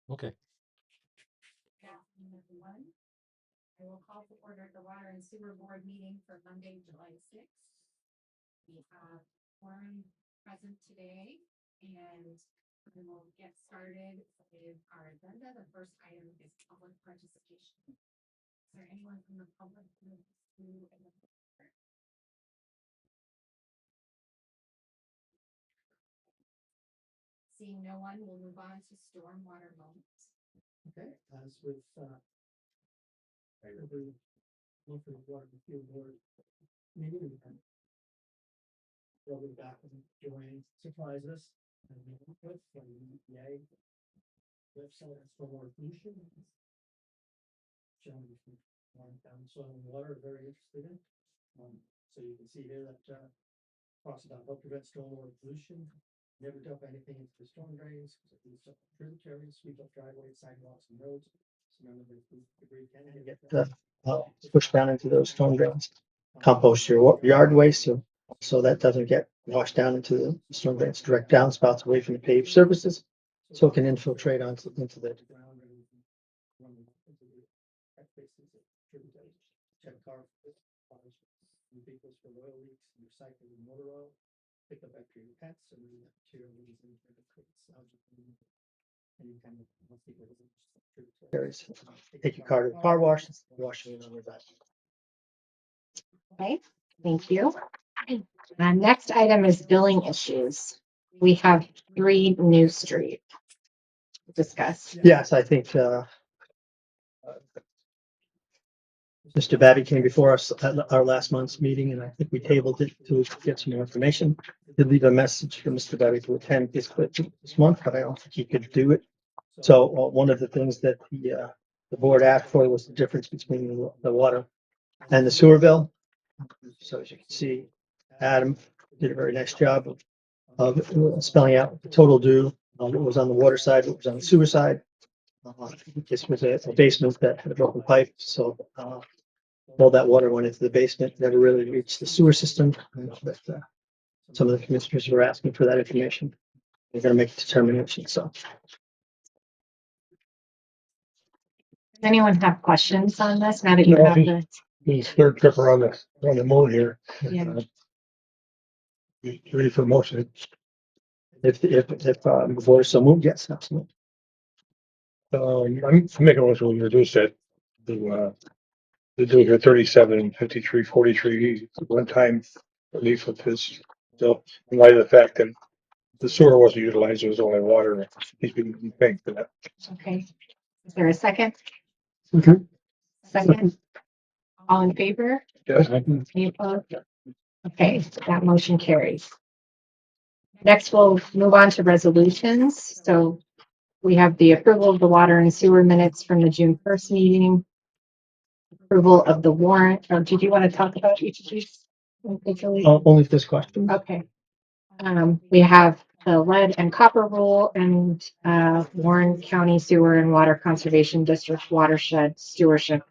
Okay. Good afternoon, everyone. I will call to order the Water and Sewer Board meeting for Monday, July 6th. We have quorum present today, and we will get started with our agenda. The first item is public participation. Is there anyone from the public who would like to address? Seeing no one, we'll move on to stormwater moments. Okay, as with every monthly water and fuel board meeting, we'll be back and Joanne surprise us and meet with from the EPA website and stormwater pollution. Showing down soil and water, very interested in. So you can see here that talks about help prevent stormwater pollution. Never dump anything into the storm drains, because it leads up tributaries, sweep up driveways, sidewalks, and roads. So none of the debris can get pushed down into those storm drains. Compost your yard waste, so that doesn't get washed down into the storm drains, direct downspouts away from the paved surfaces, so it can infiltrate into the ground. Check car vehicles for oil leaks, recycling motor oil. Pick up after your pets and then that material leaves into the creeks. Any kind of carries. Take your car to the car wash, wash it on your back. Okay, thank you. Next item is billing issues. We have 3 New Street to discuss. Yes, I think Mr. Babby came before us at our last month's meeting, and I think we tabled it to get some more information. Did leave a message for Mr. Babby to attend this month, but I don't think he could do it. So one of the things that the board asked for was the difference between the water and the sewer bill. So as you can see, Adam did a very nice job of spelling out the total due. What was on the water side, what was on the sewer side. This was a basement that had a broken pipe, so all that water went into the basement, never really reached the sewer system. But some of the commissioners were asking for that information. They're going to make a determination. So, Does anyone have questions on this now that you have the? His third trip around the moon here. Yeah. You ready for motion? if the board so moved, yes, absolutely. I'm making a motion to reduce that to do here 37, 53, 43 one time relief of his. So in light of the fact that the sewer wasn't utilized, it was only water. He's been paying for that. Okay. Is there a second? Okay. Second. All in favor? Yes. Any opposed? Okay, that motion carries. Next, we'll move on to resolutions. So we have the approval of the water and sewer minutes from the June 1st meeting. Approval of the warrant. Did you want to talk about each of these individually? Only if there's questions. Okay. We have the lead and copper rule and Warren County Sewer and Water Conservation District watershed stewardship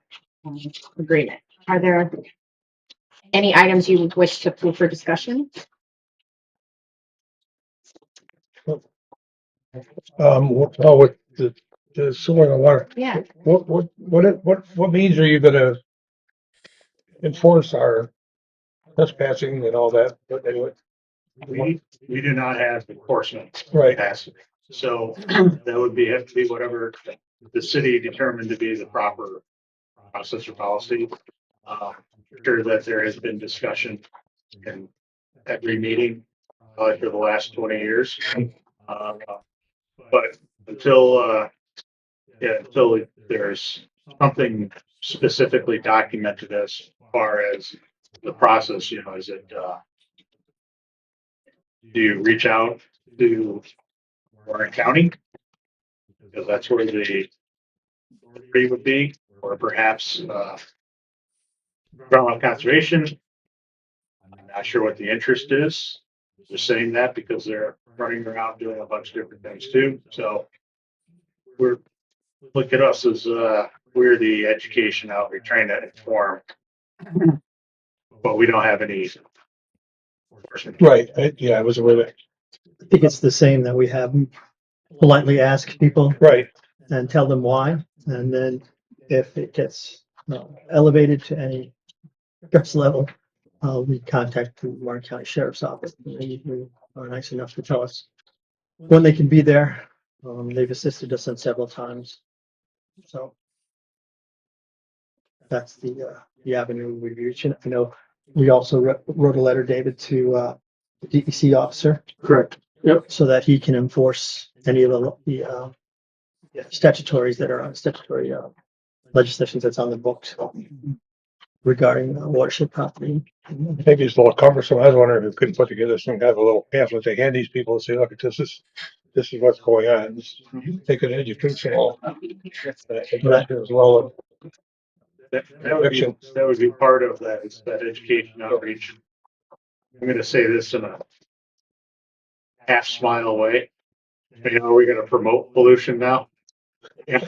agreement. Are there any items you wish to approve for discussion? With the sewer and water. Yeah. What means are you gonna enforce our trespassing and all that? We do not have enforcement Right. capacity. So that would have to be whatever the city determined to be the proper process or policy. I'm sure that there has been discussion in every meeting for the last 20 years. But until there's something specifically documented as far as the process, is it, do you reach out to Warren County? Because that's where the authority would be, or perhaps Groundwater Conservation. I'm not sure what the interest is. Just saying that because they're running around doing a bunch of different things too. So look at us as we're the education outreach trying to inform, but we don't have any. Right. I was aware of that. I think it's the same that we have politely ask people. Right. and tell them why. And then if it gets elevated to any stress level, we contact the Warren County Sheriff's Office. They are nice enough to tell us when they can be there. They've assisted us on several times. So that's the avenue we reach. And I know we also wrote a letter, David, to the DEC officer. Correct. Yep. So that he can enforce any of the statutories that are on statutory legislations that's on the books regarding watershed property. Maybe it's a little cumbersome. I was wondering if we couldn't put together some kind of a little pamphlet they hand these people and say, look, this is what's going on. Take an educational as well. That would be part of that, is that education outreach. I'm gonna say this in a half smile way. You know, are we gonna promote pollution now? Yeah.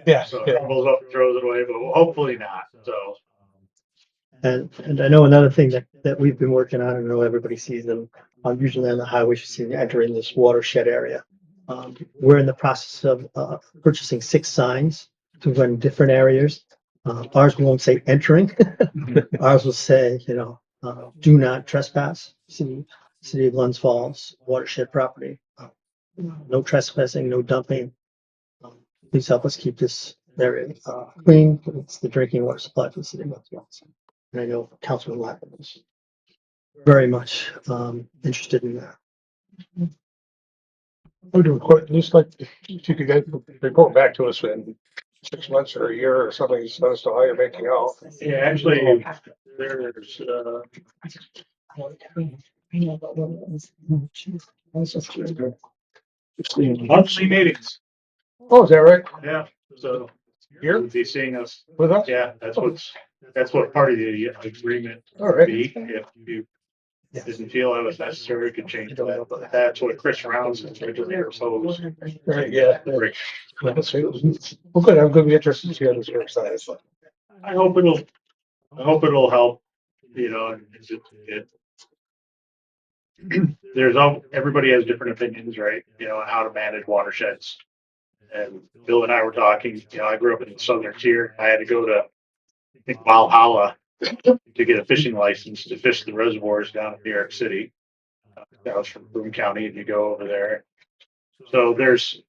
Yeah. So it crumbles up and throws it away, but hopefully not. So And I know another thing that we've been working on, I know everybody sees them, usually on the highway, you see them entering this watershed area. We're in the process of purchasing 6 signs to run different areas. Ours won't say entering. Ours will say, do not trespass. City of Glens Falls watershed property. No trespassing, no dumping. Please help us keep this area clean. It's the drinking water supply for the city of Glens Falls. And I know Councilman Lappin is very much interested in that. We'll do it just like if you could get report back to us in 6 months or a year or something, just let us know how you're making out. yeah, actually, there's monthly meetings. Oh, is that right? Yeah, so Here you'll be seeing us. with us? Yeah, that's what part of the agreement All would right. be. If you didn't feel it was necessary, we could change that. But that's what Chris Rounds originally proposed. Right, yeah. Well, good. I'm going to be interested to see how this works out. I hope it'll help, and everybody has different opinions, right? On how to manage watersheds. And Bill and I were talking, I grew up in the southern tier. I had to go to, I think, Valhalla to get a fishing license to fish the reservoirs down in New York City. That was from Broome County, and you go over there. So there's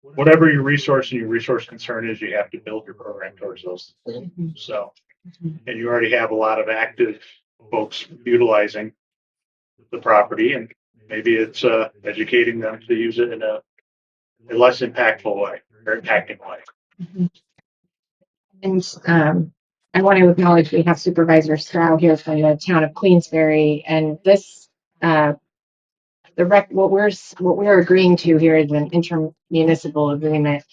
whatever your resource and your resource concern is, you have to build your program towards those. So, and you already have a lot of active folks utilizing the property, and maybe it's educating them to use it in a less impactful way or impacting way. And I want to acknowledge we have Supervisor Stroud here from the town of Queensbury, and this what we're agreeing to here is an intermunicipal agreement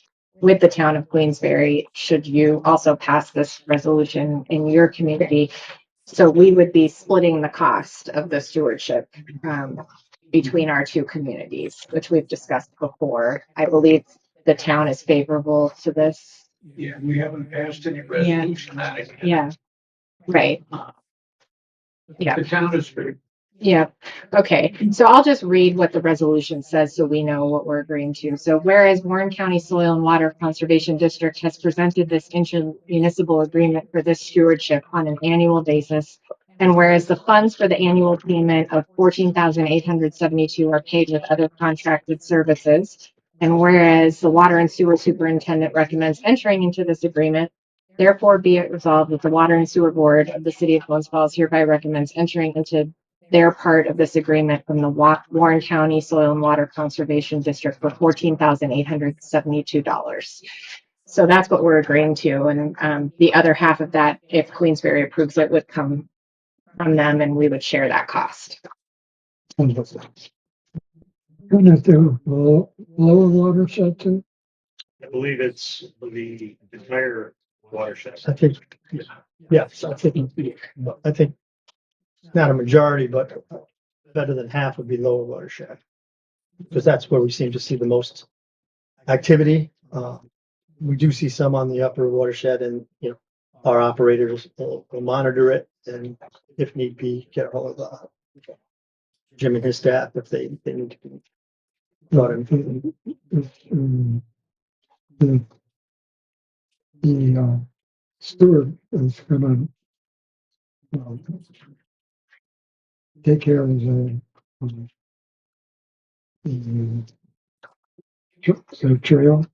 with the town of Queensbury. Should you also pass this resolution in your community, so we would be splitting the cost of the stewardship between our 2 communities, which we've discussed before. I believe the town is favorable to this. Yeah, we haven't passed any resolution. Yeah, right. Yeah. The town is big. Yeah. Okay. So I'll just read what the resolution says so we know what we're agreeing to. So whereas Warren County Soil and Water Conservation District has presented this intermunicipal agreement for this stewardship on an annual basis, and whereas the funds for the annual payment of $14,872 are paid with other contracted services, and whereas the Water and Sewer Superintendent recommends entering into this agreement, therefore be it resolved that the Water and Sewer Board of the City of Glens Falls hereby recommends entering into their part of this agreement from the Warren County Soil and Water Conservation District for $14,872. So that's what we're agreeing to. And the other half of that, if Queensbury approves it, would come from them and we would share that cost. Couldn't it do lower watershed too? I believe it's the entire watershed. I think, yes, I think not a majority, but better than half would be lower watershed. Because that's where we seem to see the most activity. We do see some on the upper watershed, and our operators will monitor it, and if need be, get a hold of Jim and his staff if they need to be brought in. The, the steward is gonna take care of the, the trail,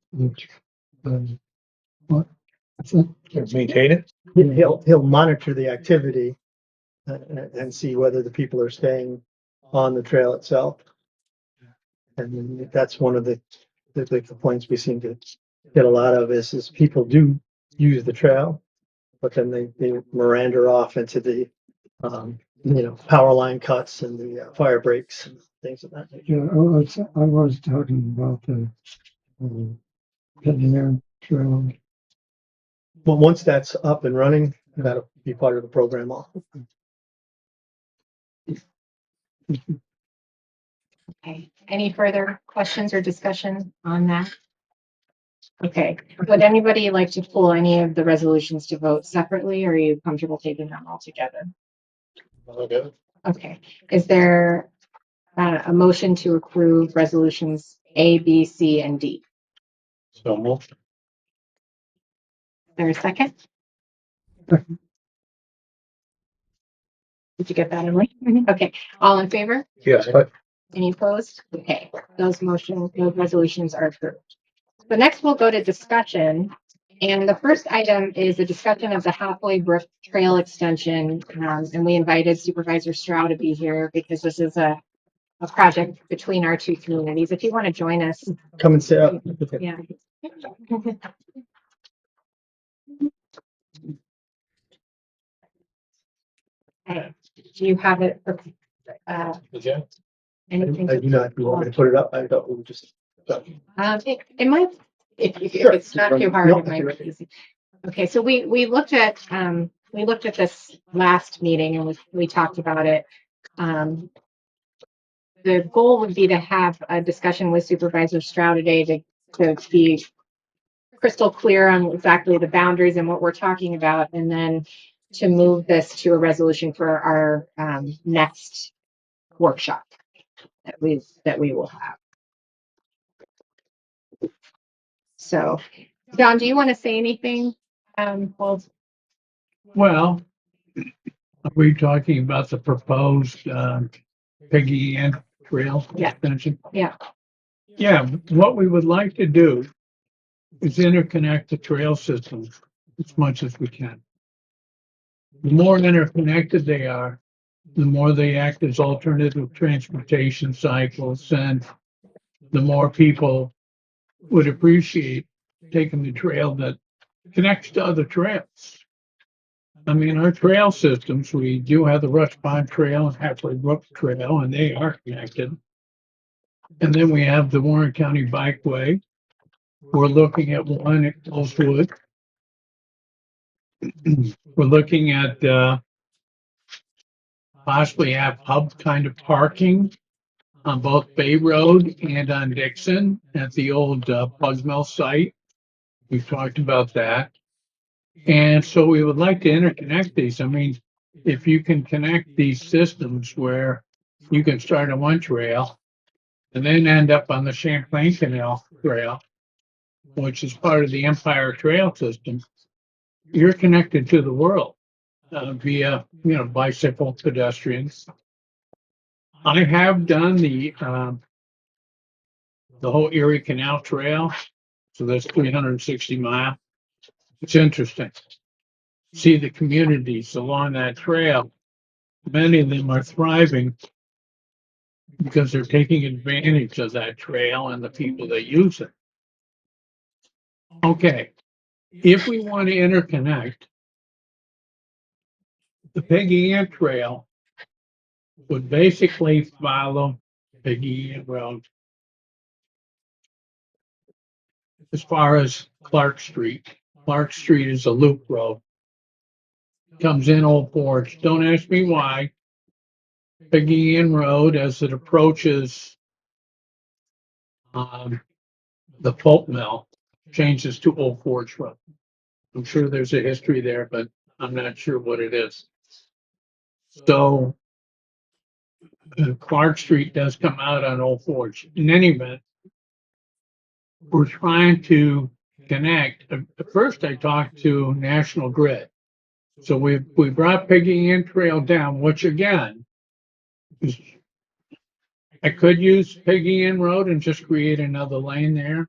what? What's that? Maintain it. He'll monitor the activity and see whether the people are staying on the trail itself. And that's one of the complaints we seem to get a lot of is people do use the trail, but then they meander off into the, power line cuts and the fire breaks and things of that nature. Yeah, I was talking about the Pioneer Trail. But once that's up and running, that'll be part of the program also. Okay, any further questions or discussion on that? Okay, would anybody like to pull any of the resolutions to vote separately, or are you comfortable taking them all together? Okay. Okay, is there a motion to approve resolutions A, B, C, and D? So moved. Is there a second? Did you get that, Emily? Okay, all in favor? Yes, but Any opposed? Okay, those resolutions are approved. So next we'll go to discussion. And the first item is a discussion of the Halfway Brook Trail Extension. And we invited Supervisor Stroud to be here because this is a project between our two communities. If you want to join us. Come and sit up. Yeah. Okay. Do you have it? yeah. Anything? I do not, you want me to put it up? I thought we were just. It might, if Sure. it's not too hard, No, it might be easy. Okay, so we looked at this last meeting and we talked about it. The goal would be to have a discussion with Supervisor Stroud today to be crystal clear on exactly the boundaries and what we're talking about, and then to move this to a resolution for our next workshop that we will have. So, John, do you want to say anything? Well, are we talking about the proposed Peggy Ann Trail Yeah. extension? Yeah. Yeah, what we would like to do is interconnect the trail systems as much as we can. The more interconnected they are, the more they act as alternative transportation cycles, and the more people would appreciate taking the trail that connects to other trails. I mean, our trail systems, we do have the Rush Pond Trail and Halfway Brook Trail, and they are connected. And then we have the Warren County Bikeway. We're looking at one at Closwood. We're looking at possibly have hub kind of parking on both Bay Road and on Dixon at the old Plug Mill site. We've talked about that. And so we would like to interconnect these. I mean, if you can connect these systems where you can start on one trail and then end up on the Champlain Canal Trail, which is part of the Empire Trail system, you're connected to the world via, bicycle pedestrians. I have done the whole Erie Canal Trail, so that's 360 miles. It's interesting. See the communities along that trail. Many of them are thriving because they're taking advantage of that trail and the people that use it. Okay, if we want to interconnect, the Peggy Ann Trail would basically follow Peggy Ann Road as far as Clark Street. Clark Street is a loop road. Comes in Old Forge. Don't ask me why. Peggy Ann Road, as it approaches the pulp mill, changes to Old Forge Road. I'm sure there's a history there, but I'm not sure what it is. So Clark Street does come out on Old Forge. In any event, we're trying to connect. At first, I talked to National Grid. So we brought Piggy Inn Trail down, which again, is, I could use Piggy Inn Road and just create another lane there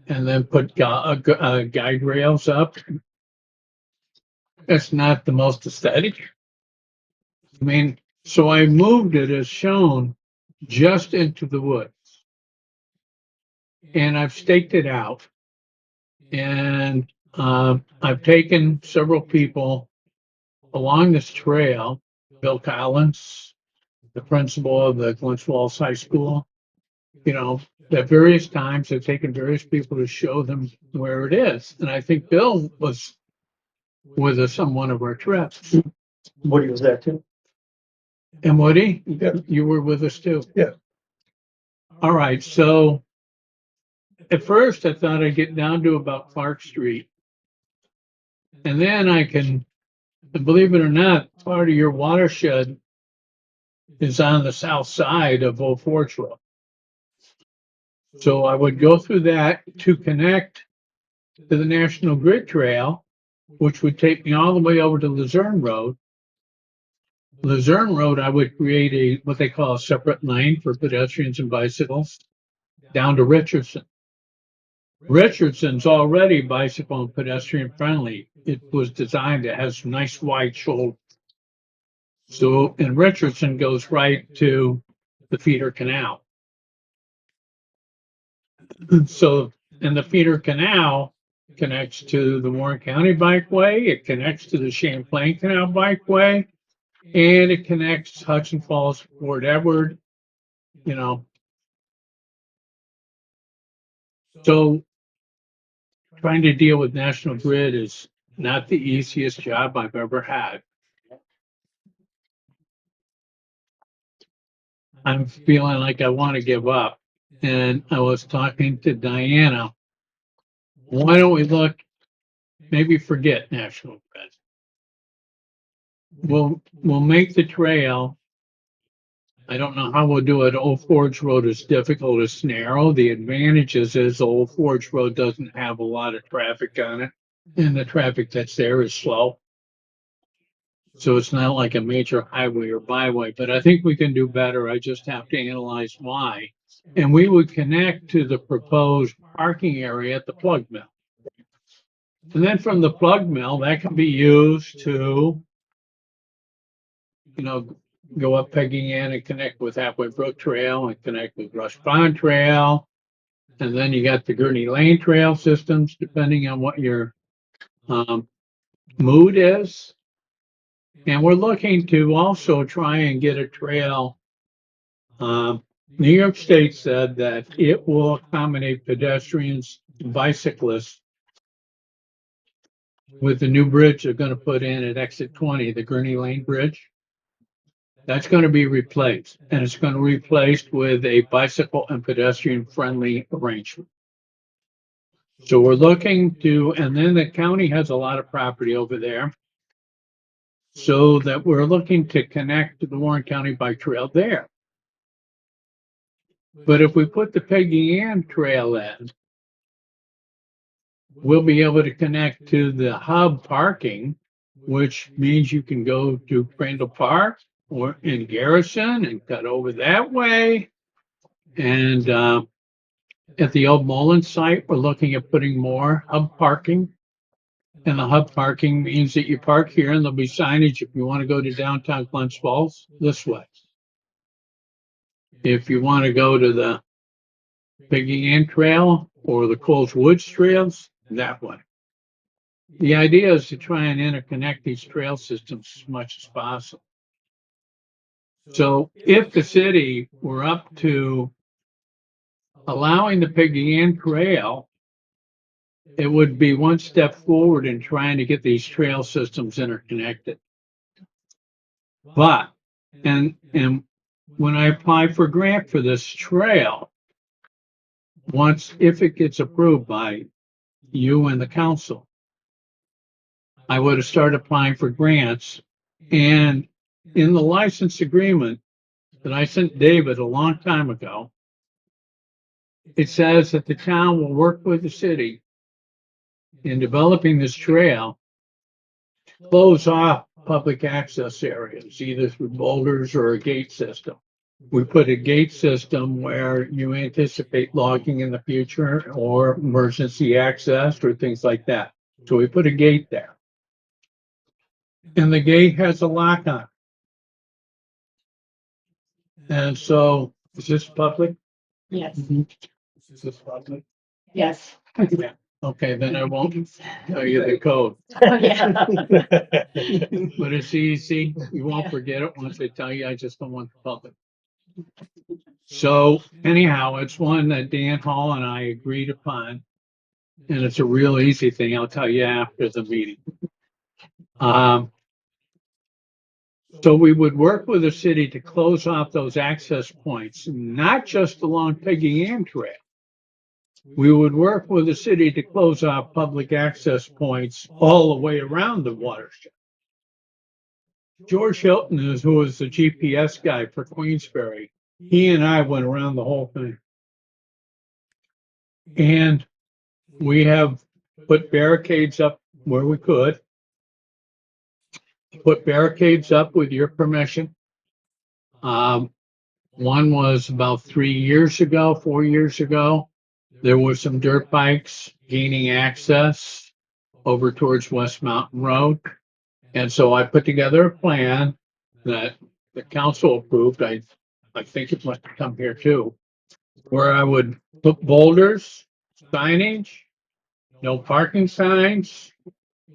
and then put guide rails up. That's not the most aesthetic. I mean, so I moved it as shown just into the woods. And I've staked it out. And I've taken several people along this trail, Bill Collins, the principal of the Glens High School, you know, at various times I've taken various people to show them where it is. And I think Bill was with us on one of our trips. Woody was there too. And Woody, Yeah. you were with us too. Yeah. All right. So at first I thought I'd get down to about Clark Street. And then I can, believe it or not, part of your watershed is on the south side of Old Forge Road. So I would go through that to connect to the National Grid Trail, which would take me all the way over to Luzerne Road. Luzerne Road, I would create what they call a separate lane for pedestrians and bicycles down to Richardson. Richardson's already bicycle and pedestrian friendly. It was designed, it has nice wide shoulders. So, and Richardson goes right to the feeder canal. So, and the feeder canal connects to the Warren County Bikeway, it connects to the Champlain Canal Bikeway, and it connects Hudson Falls, Fort Edward, you know. So trying to deal with National Grid is not the easiest job I've ever had. I'm feeling like I want to give up. And I was talking to Diana. Why don't we look, maybe forget National Grid? We'll make the trail. I don't know how we'll do it. Old Forge Road is difficult, it's narrow. The advantages is Old Forge Road doesn't have a lot of traffic on it. And the traffic that's there is slow. So it's not like a major highway or byway, but I think we can do better. I just have to analyze why. And we would connect to the proposed parking area at the plug mill. And then from the plug mill, that can be used to, you know, go up Peggy Ann and connect with Halfway Brook Trail and connect with Rush Pond Trail. And then you got the Gurney Lane Trail systems, depending on what your mood is. And we're looking to also try and get a trail. New York State said that it will accommodate pedestrians and bicyclists with the new bridge they're going to put in at exit 20, the Gurney Lane Bridge. That's going to be replaced, and it's going to be replaced with a bicycle and pedestrian friendly arrangement. So we're looking to, and then the county has a lot of property over there, so that we're looking to connect to the Warren County Bike Trail there. But if we put the Peggy Ann Trail in, we'll be able to connect to the hub parking, which means you can go to Crandall Park or in Garrison and cut over that way. And at the old Mullen site, we're looking at putting more hub parking. And the hub parking means that you park here and there'll be signage if you want to go to downtown Glens Falls this way. If you want to go to the Peggy Ann Trail or the Coles Woods trails, that way. The idea is to try and interconnect these trail systems as much as possible. So if the city were up to allowing the Peggy Ann Trail, it would be one step forward in trying to get these trail systems interconnected. But, and when I apply for grant for this trail, if it gets approved by you and the council, I would have started applying for grants. And in the license agreement that I sent David a long time ago, it says that the town will work with the city in developing this trail, close off public access areas, either through boulders or a gate system. We put a gate system where you anticipate logging in the future or emergency access or things like that. So we put a gate there. And the gate has a lock on it. And so, is this public? Yes, Is this public? yes. Yeah. Okay, then I won't tell you the code. Oh, yeah. But it's easy. You won't Yeah. forget it once I tell you. I just don't want the public. So anyhow, it's one that Dan Hall and I agreed upon. And it's a real easy thing. I'll tell you after the meeting. So we would work with the city to close off those access points, not just along Peggy Ann Trail. We would work with the city to close off public access points all the way around the watershed. George Hilton who was the GPS guy for Queensbury. He and I went around the whole thing. And we have put barricades up where we could, put barricades up with your permission. One was about 3 years ago, 4 years ago. There were some dirt bikes gaining access over towards West Mountain Road. And so I put together a plan that the council approved. I think it must have come here too, where I would put boulders, signage, no parking signs.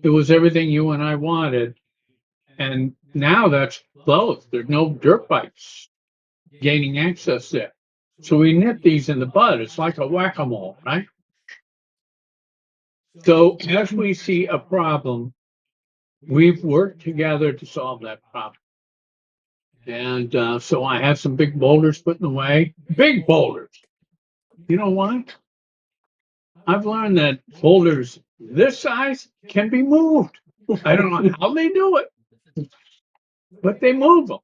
It was everything you and I wanted. And now that's closed. There's no dirt bikes gaining access there. So we nip these in the bud. It's like a whack-a-mole, right? So as we see a problem, we've worked together to solve that problem. And so I have some big boulders put in the way. Big boulders. You know why? I've learned that boulders this size can be moved. I don't know how they do it, but they move them.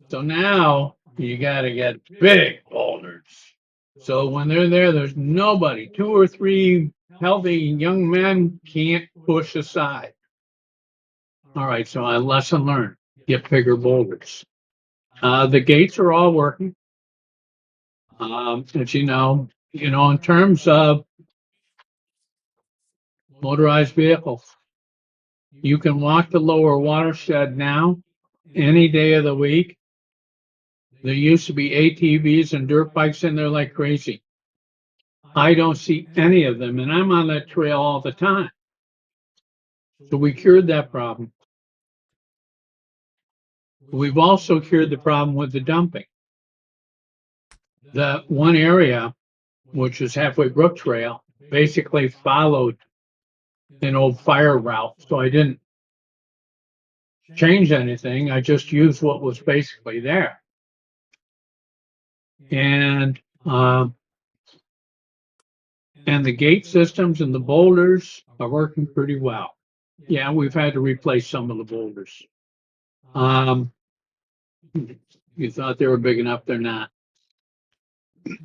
So now you got to get big boulders. So when they're there, there's nobody. 2 or 3 healthy young men can't push aside. All right, so a lesson learned. Get bigger boulders. The gates are all working. As in terms of motorized vehicles, you can walk the lower watershed now, any day of the week. There used to be ATVs and dirt bikes in there like crazy. I don't see any of them, and I'm on that trail all the time. So we cured that problem. We've also cured the problem with the dumping. The one area, which is Halfway Brook Trail, basically followed an old fire route. So I didn't change anything. I just used what was basically there. And the gate systems and the boulders are working pretty well. Yeah, we've had to replace some of the boulders. You thought they were big enough, they're not.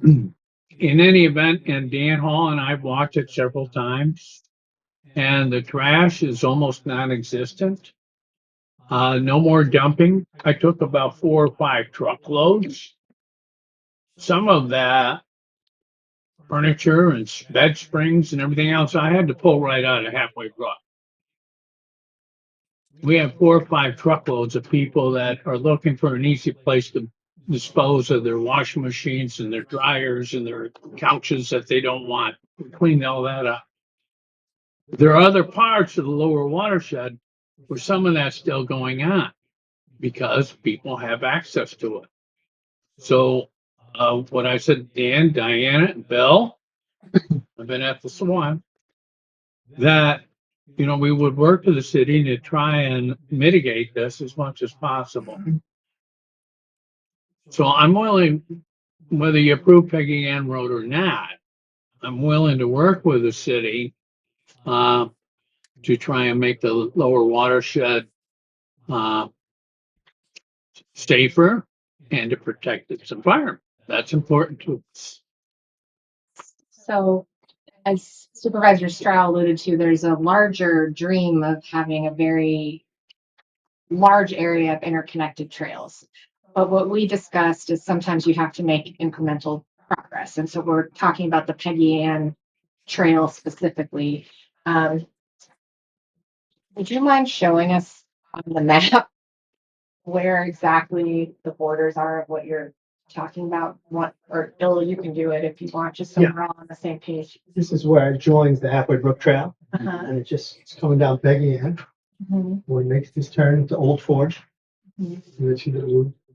In any event, and Dan Hall and I've walked it several times, and the trash is almost non-existent. No more dumping. I took about 4 or 5 truckloads. Some of that furniture and bed springs and everything else I had to pull right out of Halfway Brook. We have 4 or 5 truckloads of people that are looking for an easy place to dispose of their washing machines and their dryers and their couches that they don't want. We cleaned all that up. There are other parts of the lower watershed where some of that's still going on because people have access to it. So what I said, Dan, Diana, and Bill, I've been at the Swan, that we would work with the city to try and mitigate this as much as possible. So I'm willing, whether you approve Peggy Ann Road or not, I'm willing to work with the city to try and make the lower watershed safer and to protect its environment. That's important to us. So as Supervisor Stroud alluded to, there's a larger dream of having a very large area of interconnected trails. But what we discussed is sometimes you have to make incremental progress. And so we're talking about the Peggy Ann Trail specifically. Would you mind showing us on the map where exactly the borders are of what you're talking about? What, or Bill, you can do it if you want, just so Yeah. we're all on the same page. This is where it joins the Halfway Brook Trail, Uh-huh. and it's coming down Peggy Ann, Mhm. where it makes this turn to Old Forge. Mhm.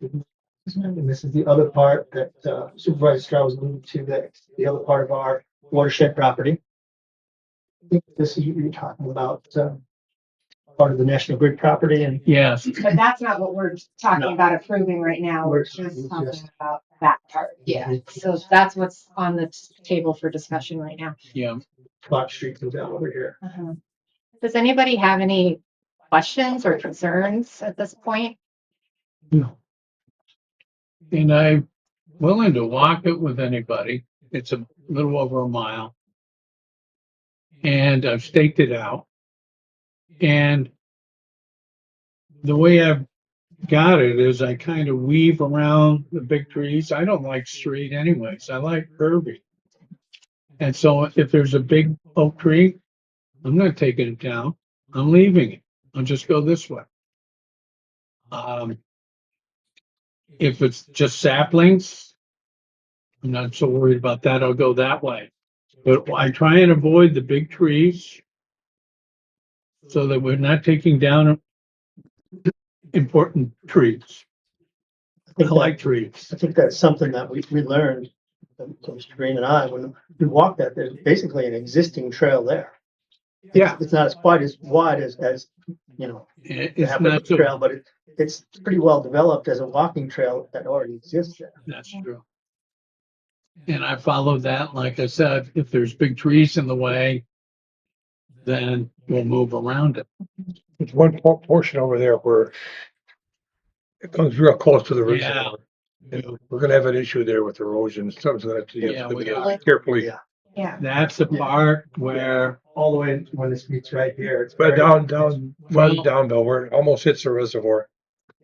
And then and this is the other part that Supervisor Stroud was alluding to, that the other part of our watershed property. I think this is what you're talking about, part of the National Grid property, and Yes, But that's not what we're talking No. about approving right now. We're We're just talking just- about that part. Yeah. So that's what's on the table for discussion right now. yeah. Clark Street goes down over here. Uh-huh. Does anybody have any questions or concerns at this point? No. And I'm willing to walk it with anybody. It's a little over a mile. And I've staked it out. And the way I've got it is I kind of weave around the big trees. I don't like straight anyways. I like curvy. And so if there's a big oak tree, I'm not taking it down. I'm leaving it. I'll just go this way. If it's just saplings, I'm not so worried about that. I'll go that way. But I try and avoid the big trees so that we're not taking down important trees. I like trees. I think that's something that we learned, Mr. Green and I, when we walked that, there's basically an existing trail there. Yeah. It's not as quite as wide as, you know, the It's Halfway not Brook so, Trail, but it's pretty well developed as a walking trail that already exists there. that's true. And I followed that. Like I said, if there's big trees in the way, then we'll move around it. There's one portion over there where it comes real close to the reservoir. And we're gonna have an issue there with erosion. Something's gonna have to, you Yeah, have to we look at are. it carefully. Yeah. Yeah. That's the part where, All the way when this meets right here. It's But very- farther down though, where it almost hits the reservoir.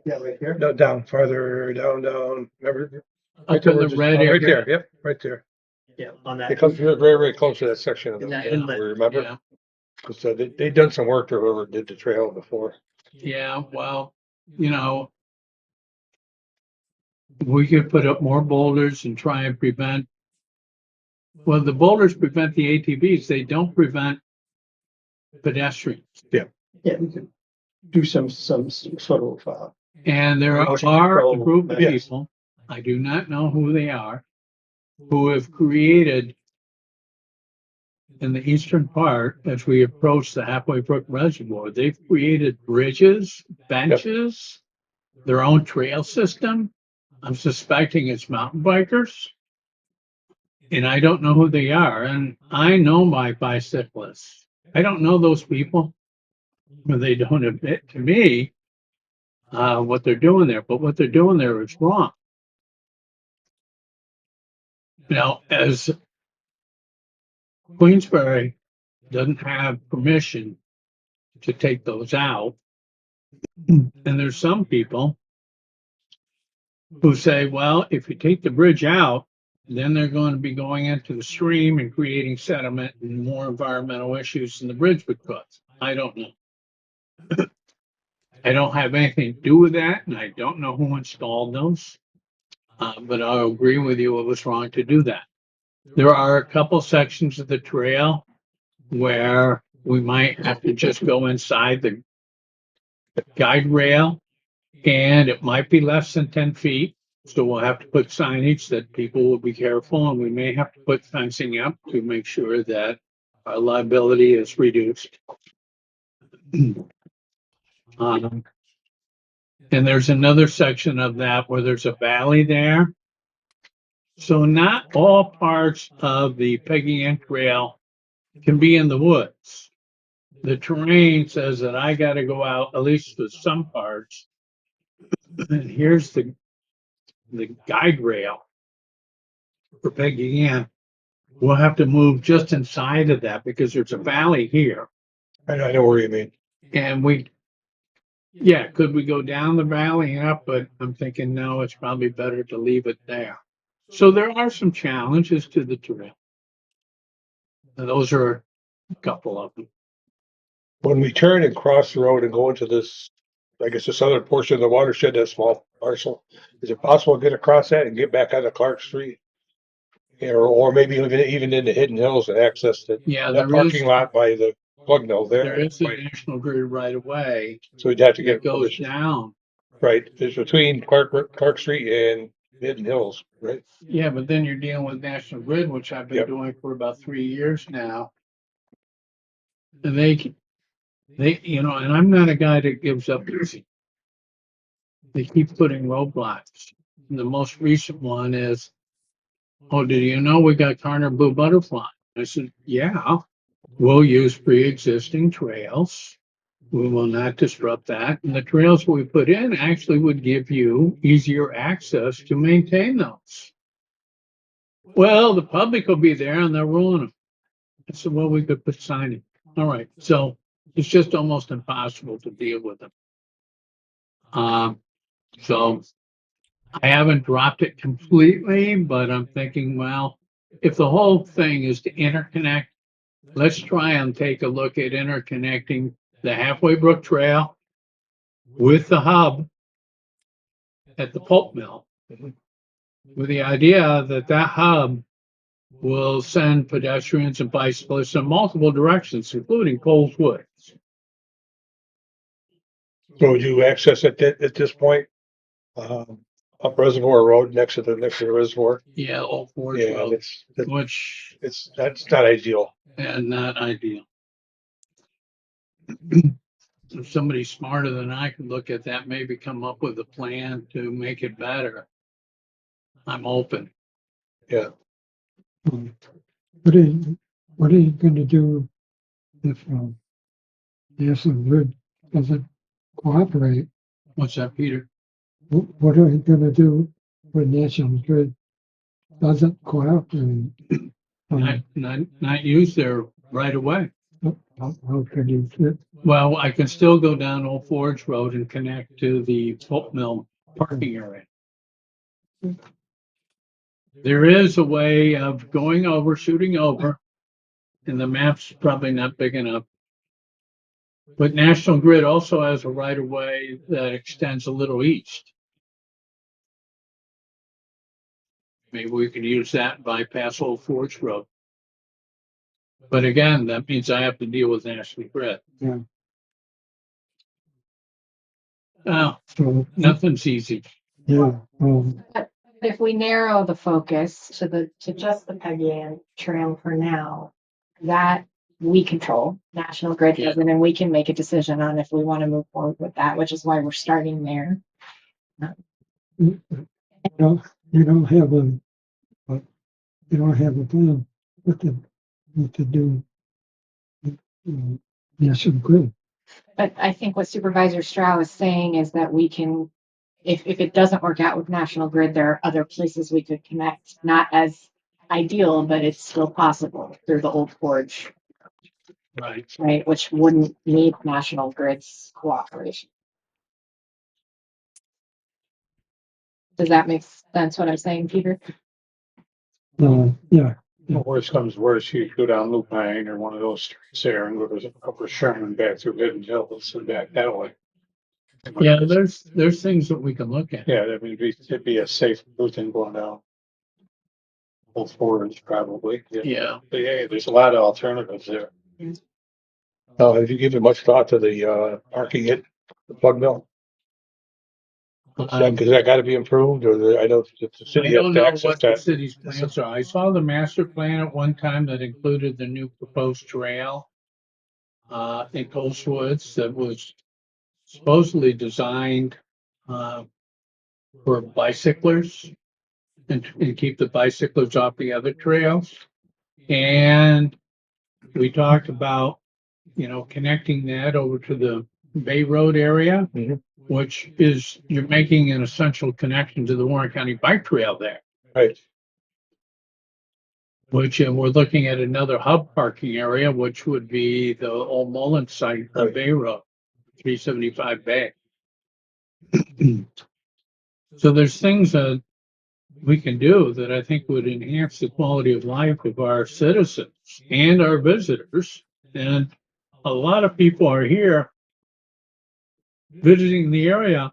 Yeah, right here. No, down, farther down. Remember? Right up there, in the red right area. there, yep, right there. Yeah, on that. It comes very, very close to that section of In that the, inlet. remember? Yeah, So they done some work to whoever did the trail before. yeah, well, you know, we could put up more boulders and try and prevent, well, the boulders prevent the ATVs. They don't prevent pedestrians. Yeah, we could do some sort of, And there Erosion are a control group of measures. people, I do not know who they are, who have created in the eastern part, as we approach the Halfway Brook Reservoir, they've created bridges, benches, their own trail system. I'm suspecting it's mountain bikers. And I don't know who they are. And I know my bicyclists. I don't know those people. They don't admit to me what they're doing there, but what they're doing there is wrong. Now, as Queensbury doesn't have permission to take those out, and there's some people who say, well, if you take the bridge out, then they're going to be going into the stream and creating sediment and more environmental issues than the bridge would cause. I don't know. I don't have anything to do with that, and I don't know who installed those. But I'll agree with you, it was wrong to do that. There are a couple sections of the trail where we might have to just go inside the guide rail, and it might be less than 10 feet. So we'll have to put signage that people will be careful, and we may have to put fencing up to make sure that our liability is reduced. And there's another section of that where there's a valley there. So not all parts of the Peggy Inc. Trail can be in the woods. The terrain says that I got to go out at least to some parts. And here's the guide rail for Peggy Ann. we'll have to move just inside of that because there's a valley here. I know where you mean. And yeah, could we go down the valley and up? But I'm thinking, no, it's probably better to leave it there. So there are some challenges to the trail. And those are a couple of them. When we turn and cross the road and go into this, I guess the southern portion of the watershed, that small parcel, is it possible to get across that and get back onto Clark Street? Or maybe even into Hidden Hills and access Yeah, that parking lot by the plug mill there there. is a National Grid right away So we'd have to that get goes permission. down. Right, it's between Clark Street and Hidden Hills, right? Yeah, but then you're dealing with National Grid, which I've been Yep. doing for about 3 years now. And you know, and I'm not a guy that gives up easy. They keep putting roadblocks. And the most recent one is, oh, did you know we got Carter Blue Butterfly? I said, yeah, we'll use pre-existing trails. We will not disrupt that. And the trails we put in actually would give you easier access to maintain those. Well, the public will be there and they'll ruin them. I said, well, we could put signage. All right. So it's just almost impossible to deal with them. So I haven't dropped it completely, but I'm thinking, well, if the whole thing is to interconnect, let's try and take a look at interconnecting the Halfway Brook Trail with the hub at the pulp mill, with the idea that that hub will send pedestrians and bicyclists in multiple directions, including Coles Woods. So would you access it at this point? Up Reservoir Road next to the reservoir? Yeah, Old Forge Yeah, Road, which that's not ideal. and not ideal. If somebody smarter than I could look at that, maybe come up with a plan to make it better. I'm open. Yeah. What are you going to do if the National Grid doesn't cooperate? What's that, Peter? What are you going to do when National Grid doesn't cooperate? Not use there right away. How can you fit? Well, I can still go down Old Forge Road and connect to the pulp mill parking area. There is a way of going over, shooting over, and the map's probably not big enough. But National Grid also has a right of way that extends a little east. Maybe we could use that and bypass Old Forge Road. But again, that means I have to deal with National Grid. Yeah. Oh, nothing's easy. Yeah. But if we narrow the focus to just the Peggy Ann Trail for now, that we control, National Grid Yeah. doesn't, and we can make a decision on if we want to move forward with that, which is why we're starting there. You don't have a plan what to do. National Grid. But I think what Supervisor Strauss is saying is that we can, if it doesn't work out with National Grid, there are other places we could connect, not as ideal, but it's still possible through the Old Forge, right? Which wouldn't need National Grid's cooperation. Does that make sense what I'm saying, Peter? Yeah. Worst comes worst, you go down Lupine or one of those streets there and go to Upper Sherman back through Hidden Hills and back that way. Yeah, there's things that we can look at. Yeah, it'd be a safe route than going down Old Forge probably. Yeah. But yeah, there's a lot of alternatives there. Have you given much thought to the parking at the plug mill? Because that got to be improved, I know the I city has don't to know access what the that. city's plans are. I saw the master plan at one time that included the new proposed trail in Coles Woods that was supposedly designed for bicyclers and keep the bicyclers off the other trails. And we talked about, connecting that over to the Bay Road area, which is, you're making an essential connection to the Warren County Bike Trail there. Right. which we're looking at another hub parking area, which would be the old Mullen site on Right. Bay Road, 375 Bay. So there's things that we can do that I think would enhance the quality of life of our citizens and our visitors. And a lot of people are here visiting the area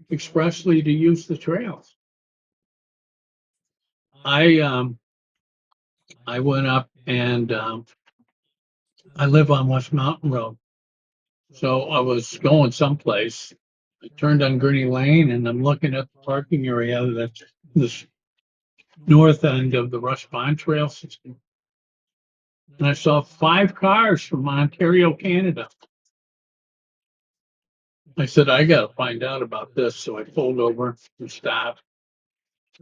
expressly to use the trails. I went up and I live on West Mountain Road. So I was going someplace. I turned on Gurney Lane and I'm looking at the parking area that's this north end of the Rush Pond Trail system. And I saw 5 cars from Ontario, Canada. I said, I got to find out about this. So I pulled over and stopped.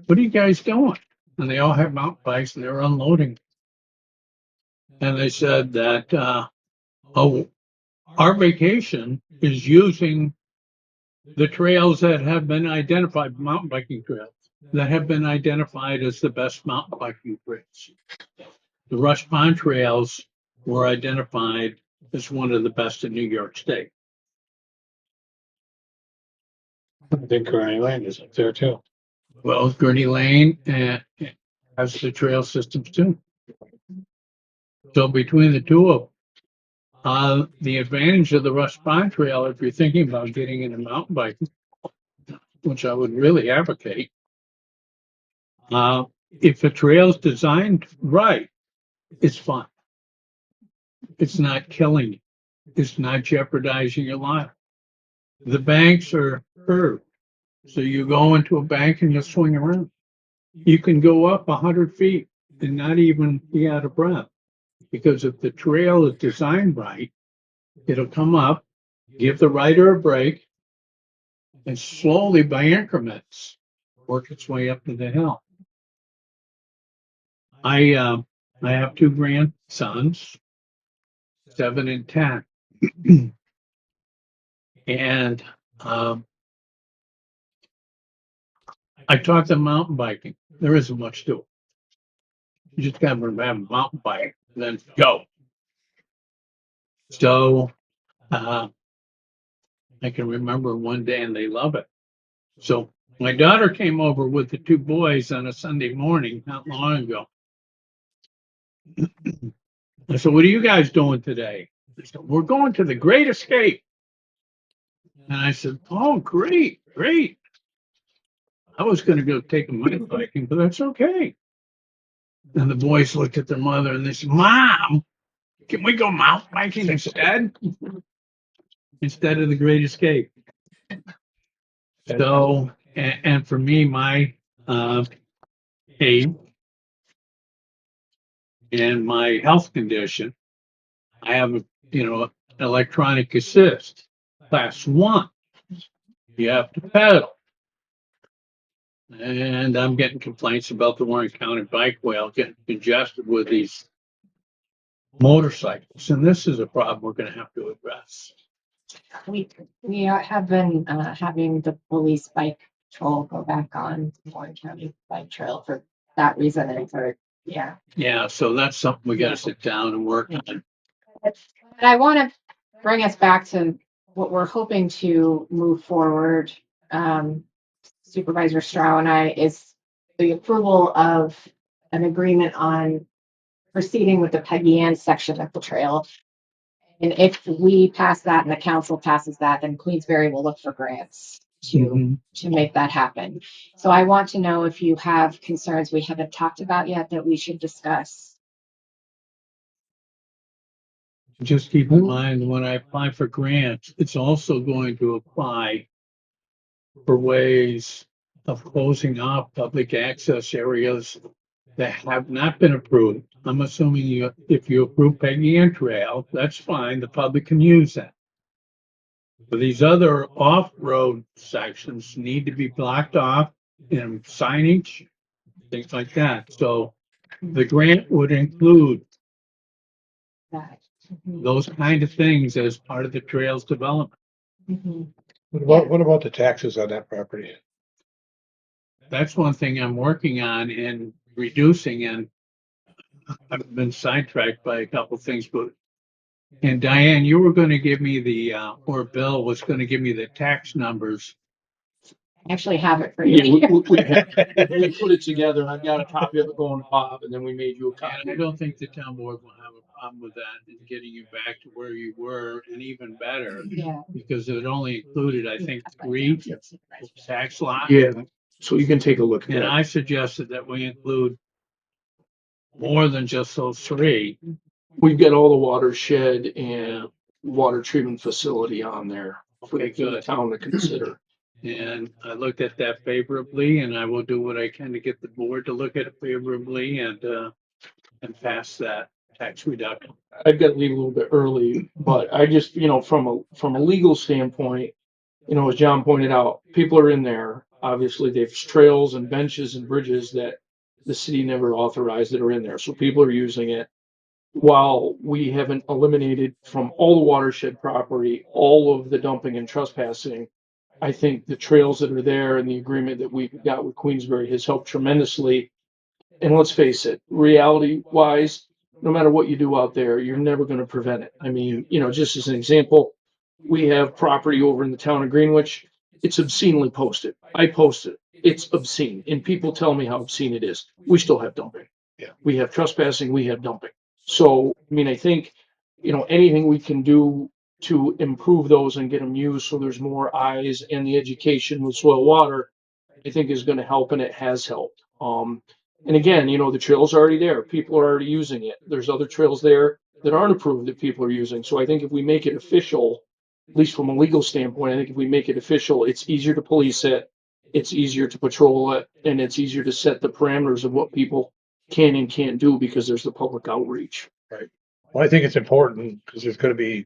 What are you guys doing? And they all have mountain bikes and they were unloading. And they said that, oh, our vacation is using the trails that have been identified, mountain biking trails, that have been identified as the best mountain biking trails. The Rush Pond trails were identified as one of the best in New York State. I think Gurney Lane is up there too. Well, Gurney Lane has the trail systems too. So between the two of them, the advantage of the Rush Pond Trail, if you're thinking about getting into mountain biking, which I would really advocate, if the trail's designed right, it's fun. It's not killing you. It's not jeopardizing your life. The banks are curved. So you go into a bank and you swing around. You can go up 100 feet and not even be out of breath. Because if the trail is designed right, it'll come up, give the rider a break, and slowly by increments work its way up to the hill. I have 2 grandsons, 7 and 10. And I taught them mountain biking. There isn't much to it. You just got to have a mountain bike, and then go. So I can remember one day, and they love it. So my daughter came over with the 2 boys on a Sunday morning not long ago. I said, "What are you guys doing today?" They said, "We're going to the Great Escape." And I said, "Oh, great, great." I was going to go take a mountain biking, but that's okay. And the boys looked at their mother and they said, "Mom, can we go mountain biking instead of the Great Escape?" So, and for me, my age and my health condition, I have electronic assist, class 1. You have to pedal. And I'm getting complaints about the Warren County bike wheel getting congested with these motorcycles. And this is a problem we're going to have to address. We have been having the police bike patrol go back on Warren County Bike Trail for that reason. And for, yeah. Yeah, so that's something we got to sit down and work on. But I want to bring us back to what we're hoping to move forward, Supervisor Stroh and I, is the approval of an agreement on proceeding with the Peggy Ann section of the trail. And if we pass that and the council passes that, then Queensberry will look for grants to make that happen. So I want to know if you have concerns we haven't talked about yet that we should discuss. Just keep in mind, when I apply for grants, it's also going to apply for ways of closing off public access areas that have not been approved. I'm assuming if you approve Peggy Ann Trail, that's fine. The public can use that. But these other off-road sections need to be blocked off and signage, things like that. So the grant would include That. those kind of things as part of the trails development. Mhm. What about the taxes on that property? That's one thing I'm working on in reducing. And I've been sidetracked by a couple things, but, and Diane, you were gonna give me the, or Bill was gonna give me the tax numbers. I actually have it for Yeah, you. we put it together, and I've got a copy of it going to Bob, and then we made you a And I copy. don't think the town board will have a problem with that and getting you back to where you were and even better, Yeah. because it only included, I think, 3 tax lots. Yeah, so you can take a look at And that. I suggested that we include more than just those 3. We've got all the watershed and water treatment facility on there for Okay, the good. town to consider. And I looked at that favorably, and I will do what I can to get the board to look at it favorably and pass that tax reduction. I've got to leave a little bit early, but I just, from a legal standpoint, as John pointed out, people are in there. Obviously, there's trails and benches and bridges that the city never authorized that are in there. So people are using it. While we haven't eliminated from all the watershed property, all of the dumping and trespassing, I think the trails that are there and the agreement that we got with Queensbury has helped tremendously. And let's face it, reality wise, no matter what you do out there, you're never going to prevent it. I mean, just as an example, we have property over in the town of Greenwich. It's obscenely posted. I posted it. It's obscene. And people tell me how obscene it is. We still have dumping. Yeah. We have trespassing, we have dumping. So, I mean, I think, anything we can do to improve those and get them used so there's more eyes and the education with soil water, I think is going to help, and it has helped. And again, the trail's already there. People are already using it. There's other trails there that aren't approved that people are using. So I think if we make it official, at least from a legal standpoint, I think if we make it official, it's easier to police it, it's easier to patrol it, and it's easier to set the parameters of what people can and can't do because there's the public outreach. Well, I think it's important because there's gonna be,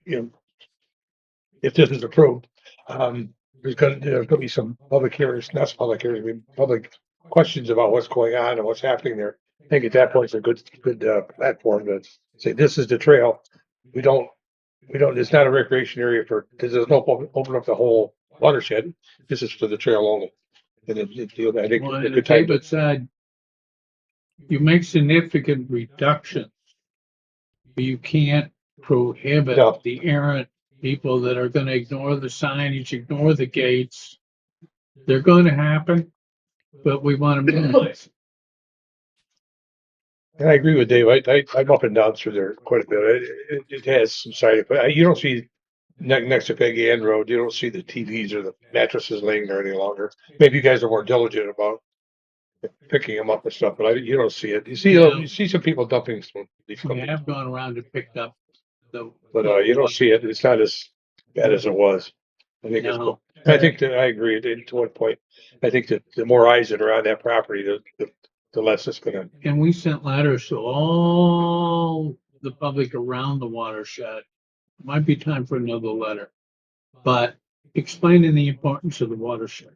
if this is approved, there's gonna be some public hearings, not public hearings, I mean, public questions about what's going on and what's happening there. I think at that point, it's a good platform to say, this is the trail. We don't, it's not a recreation area because there's no open up the whole watershed. This is for the trail only. And I think Well, a and good time to, David said, you make significant reductions, but you can't prohibit No. the errant people that are gonna ignore the signage, ignore the gates. They're gonna happen, but we want to minimize. and I agree with Dave. I'm up and down through there quite a bit. It has some side effects. You don't see next to Peggy Ann Road, you don't see the TVs or the mattresses laying there any longer. Maybe you guys are more diligent about picking them up and stuff, but you don't see it. Yeah. You see some people dumping some leaf We clippings, have gone around and picked up the. but you don't see it. It's not as bad as it was. I think it's. No. I think that I agree. To one point, I think that the more eyes that are on that property, the less it's gonna. And we sent letters to all the public around the watershed. Might be time for another letter, but explaining the importance of the watershed.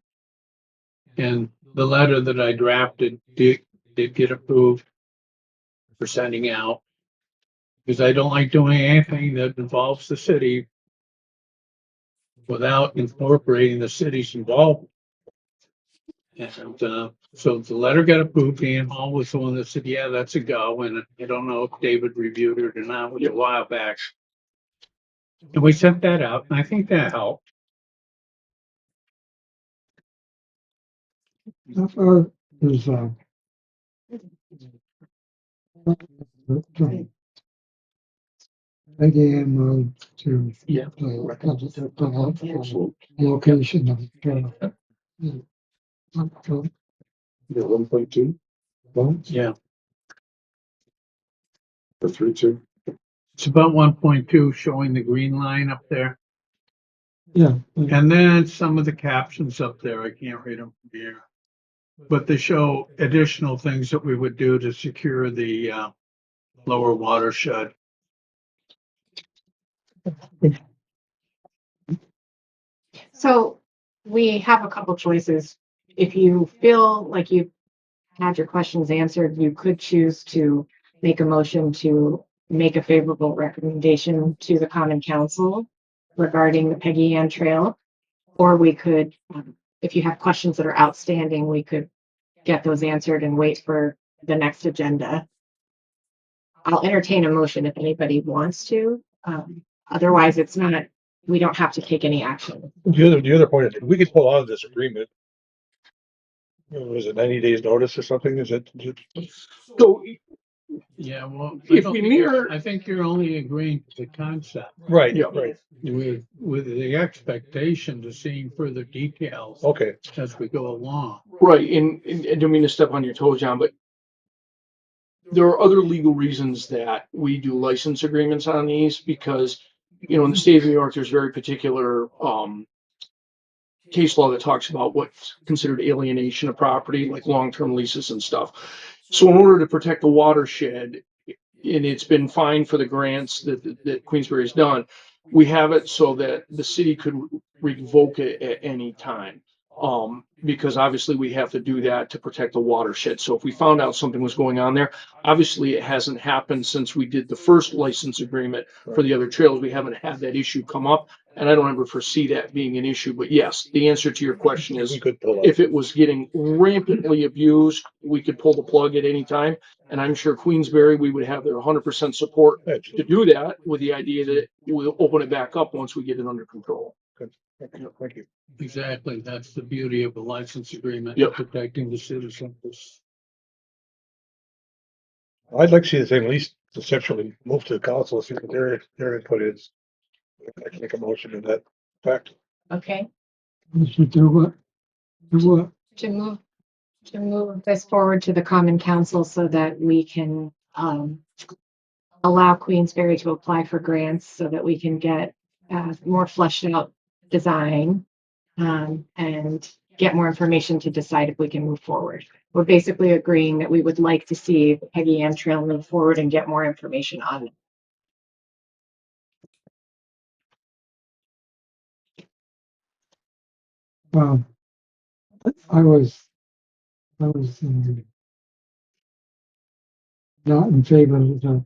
And the letter that I drafted did get approved for sending out. Because I don't like doing anything that involves the city without incorporating the city's involvement. And so the letter got approved. Ian Hall was the one that said, yeah, that's a go. And I don't know if David reviewed it or not. It was a while back. And we sent that out, and I think that helped. How far is, Peggy Ann Road to Yeah. the location of the trail? Yeah, 1.2 Yeah. or 3.2. It's about 1.2 showing the green line up there. Yeah. And then some of the captions up there, I can't read them from here. But they show additional things that we would do to secure the lower watershed. So we have a couple choices. If you feel like you've had your questions answered, you could choose to make a motion to make a favorable recommendation to the Common Council regarding the Peggy Ann Trail. Or we could, if you have questions that are outstanding, we could get those answered and wait for the next agenda. I'll entertain a motion if anybody wants to. Otherwise, it's not, we don't have to take any action. The other point, is we could pull out of this agreement. Was it 90 days notice or something? Is it? So Yeah, well, if we mirror, I think you're only agreeing to the concept Right, Yeah. right. with the expectation to seeing further details Okay. as we go along. right, and I don't mean to step on your toes, John, but there are other legal reasons that we do license agreements on these because, in the state of New York, there's very particular case law that talks about what's considered alienation of property, like long-term leases and stuff. So in order to protect the watershed, and it's been fine for the grants that Queensbury's done, we have it so that the city could revoke it at any time. Because obviously we have to do that to protect the watershed. So if we found out something was going on there, obviously it hasn't happened since we did the first license agreement for the other trails. We haven't had that issue come up, and I don't ever foresee that being an issue. But yes, the answer to your question We is could pull out. if it was getting rampantly abused, we could pull the plug at any time. And I'm sure Queensbury, we would have their 100% support to do that with the idea that we'll open it back up once we get it under control. Good. Thank you. Exactly. That's the beauty of a license agreement, Yep. protecting the citizens. I'd like to see the thing at least conceptually move to the council, see what their input is. I can make a motion to that fact. Okay, We should do what? Do what? to move this forward to the common council so that we can allow Queensbury to apply for grants so that we can get more fleshed out design and get more information to decide if we can move forward. We're basically agreeing that we would like to see the Peggy Ann Trail move forward and get more information on it. Well, I was not in favor of the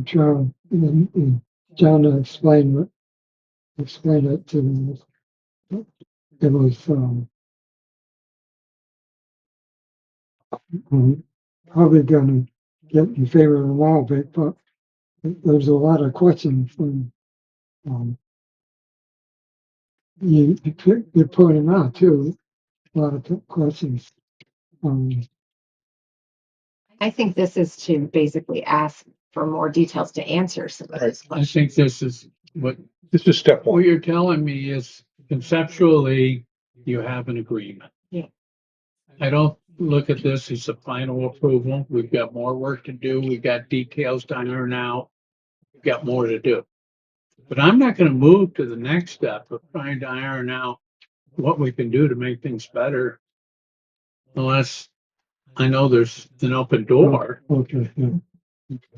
John, and John explained it to me. It was probably going to get in favor of a little bit, but there's a lot of questions from you're pointing out too. A lot of questions. I think this is to basically ask for more details to answer some of those I questions. think this is what This is step one. you're telling me is conceptually you have an agreement. Yeah. I don't look at this as a final approval. We've got more work to do. We've got details to iron out. We've got more to do. But I'm not going to move to the next step of trying to iron out what we can do to make things better unless I know there's an open door. Okay. Yeah.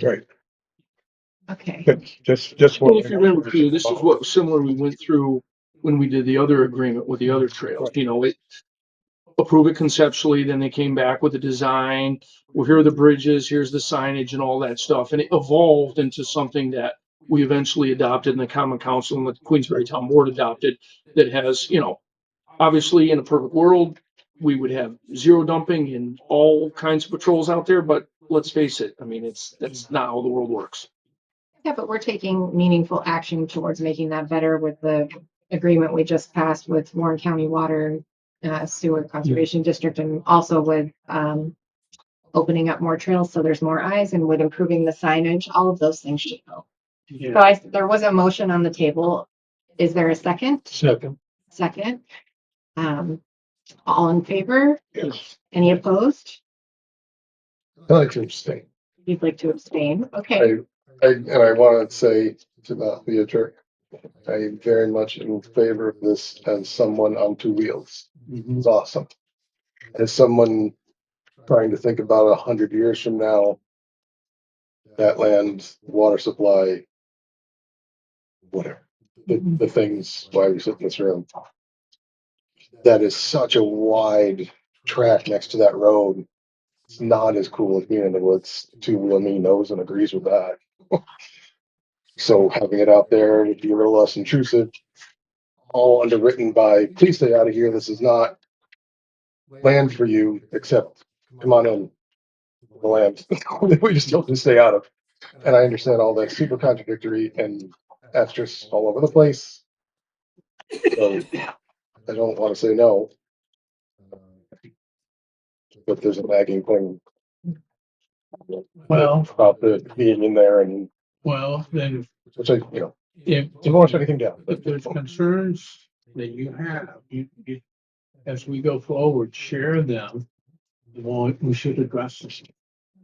Right. Okay. Good. Just Well, what. if you remember too, this is what similar we went through when we did the other agreement with the other trails. It approve it conceptually, then they came back with a design. Well, here are the bridges, here's the signage and all that stuff. And it evolved into something that we eventually adopted in the Common Council and the Queensbury Town Board adopted that has, obviously in a perfect world, we would have zero dumping and all kinds of patrols out there. But let's face it, I mean, that's not how the world works. Yeah, but we're taking meaningful action towards making that better with the agreement we just passed with Warren County Water Sewer Conservation District, and also with opening up more trails so there's more eyes, and with improving the signage. All of those things should go. Yeah. So there was a motion on the table. Is there a second? Second. Second. All in favor? Yes. Any opposed? I like to abstain. You'd like to abstain? Okay. And I want to say to the theater, I am very much in favor of this as someone on two wheels. It's awesome. As someone trying to think about 100 years from now, that land, water supply, whatever, the things why we sit in this room. That is such a wide track next to that road. It's not as cool as being in the woods. Two-wheel me knows and agrees with that. So having it out there would be a little less intrusive. All underwritten by, please stay out of here. This is not land for you, except come on in. the land that we just told them to stay out of. And I understand all that's super contradictory and asterisks all over the place. So I don't want to say no, but there's a nagging thing Well, about the being in there, and then which I, if, I don't want to shut anything down. if there's concerns that you have, you, as we go forward, share them. Well, we should address this.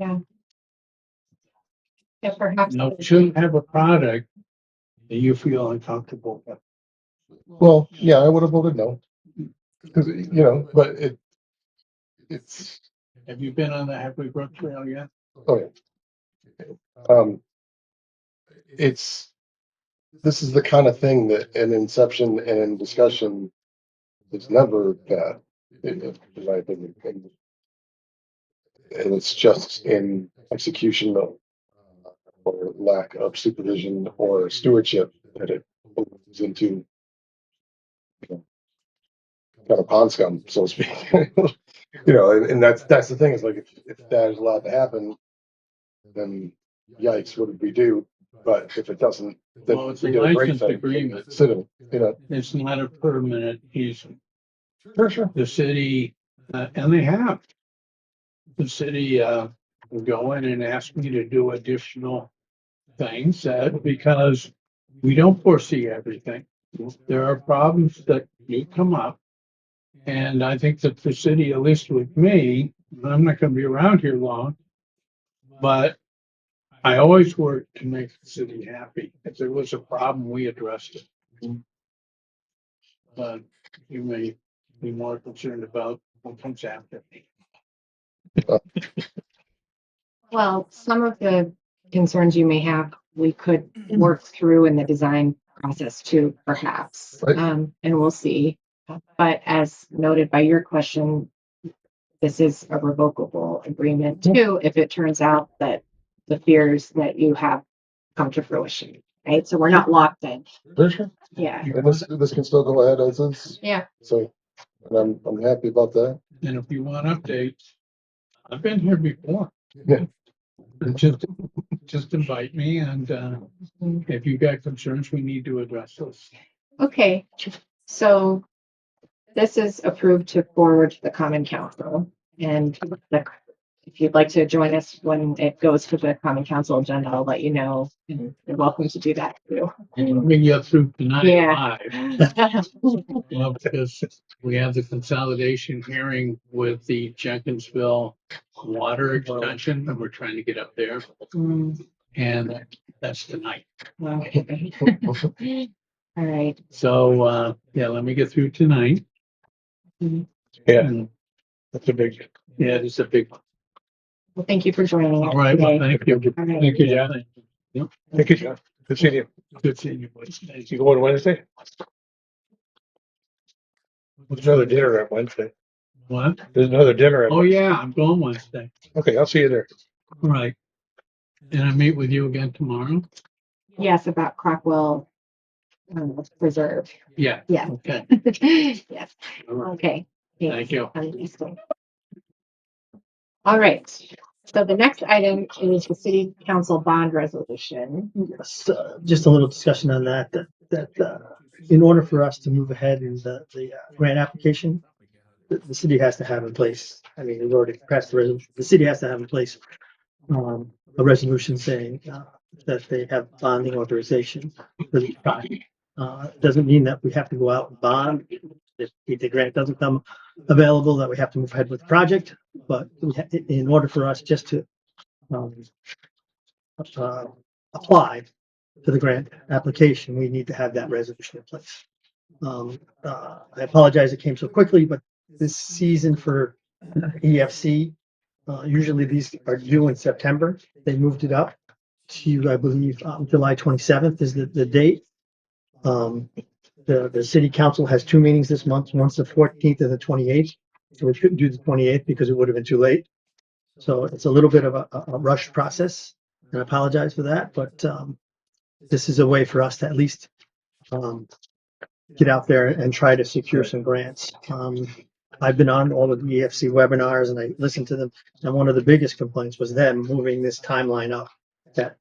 Yeah. Yeah, perhaps. Now, we shouldn't have a product that you feel uncomfortable with. Well, yeah, I would have voted no, because but it's Have you been on the Happy Brook Trail yet? oh yeah, it's this is the kind of thing that in inception and in discussion, it's never bad, in my opinion, and it's just in execution or lack of supervision or stewardship that it moves into kind of pond scum, so to speak. And that's the thing is like if that is allowed to happen, then yikes, what did we do? But if it doesn't, then Well, it's we a did a great license thing. agreement. Sit in. It's not a permanent easement. Sure. The city, and they have. The city, will go in and ask me to do additional things because we don't foresee everything. There are problems that do come up. And I think that the city, at least with me, I'm not gonna be around here long, but I always work to make the city happy. If there was a problem, we addressed it. But you may be more concerned about what comes after me. Well, some of the concerns you may have, we could work through in the design process too, perhaps. Right. And we'll see. But as noted by your question, this is a revocable agreement too, if it turns out that the fears that you have come to fruition, right? So we're not locked in. Sure. Yeah. And this can still go ahead as is. Yeah. So, and I'm happy about that. And if you want updates, I've been here before. Yeah. Just invite me and if you got concerns, we need to address those. Okay. So this is approved to forward to the Common Council. And if you'd like to join us when it goes to the Common Council agenda, I'll let you know. And you're welcome to do that too. We get through tonight Yeah. live. Well, because we have the consolidation hearing with the Jenkinsville water extension and we're trying to get up there. And that's tonight. Okay. All right. So, yeah, let me get through tonight. Yeah, that's a big. Yeah, it's a big one. Well, thank you for joining us All right, well, today. thank you. All right. Thank you, John. Thank you, John. Good seeing you. Good seeing you, boys. Thank You you. going Wednesday? There's another dinner on Wednesday. What? There's another dinner. Oh, yeah, I'm going Wednesday. Okay, I'll see you there. All right. And I meet with you again tomorrow? Yes, about Crockwell Preserve. Yeah. Yeah. Okay. Yes. All right. Okay. Thank you. Have a nice day. All right. So the next item is the city council bond resolution. Yes, just a little discussion on that, in order for us to move ahead in the grant application, the city has to have in place, I mean, we've already passed the resolution, the city has to have in place a resolution saying that they have bonding authorization for the project. It doesn't mean that we have to go out and bond if the grant doesn't come available, that we have to move ahead with the project. But in order for us just to apply to the grant application, we need to have that resolution in place. I apologize it came so quickly, but this season for EFC, usually these are due in September. They moved it up to, I believe, July 27th is the date. The city council has two meetings this month, once the 14th and the 28th. So we couldn't do the 28th because it would have been too late. So it's a little bit of a rush process, and I apologize for that, but this is a way for us to at least get out there and try to secure some grants. I've been on all of the EFC webinars and I listened to them. And one of the biggest complaints was them moving this timeline up, that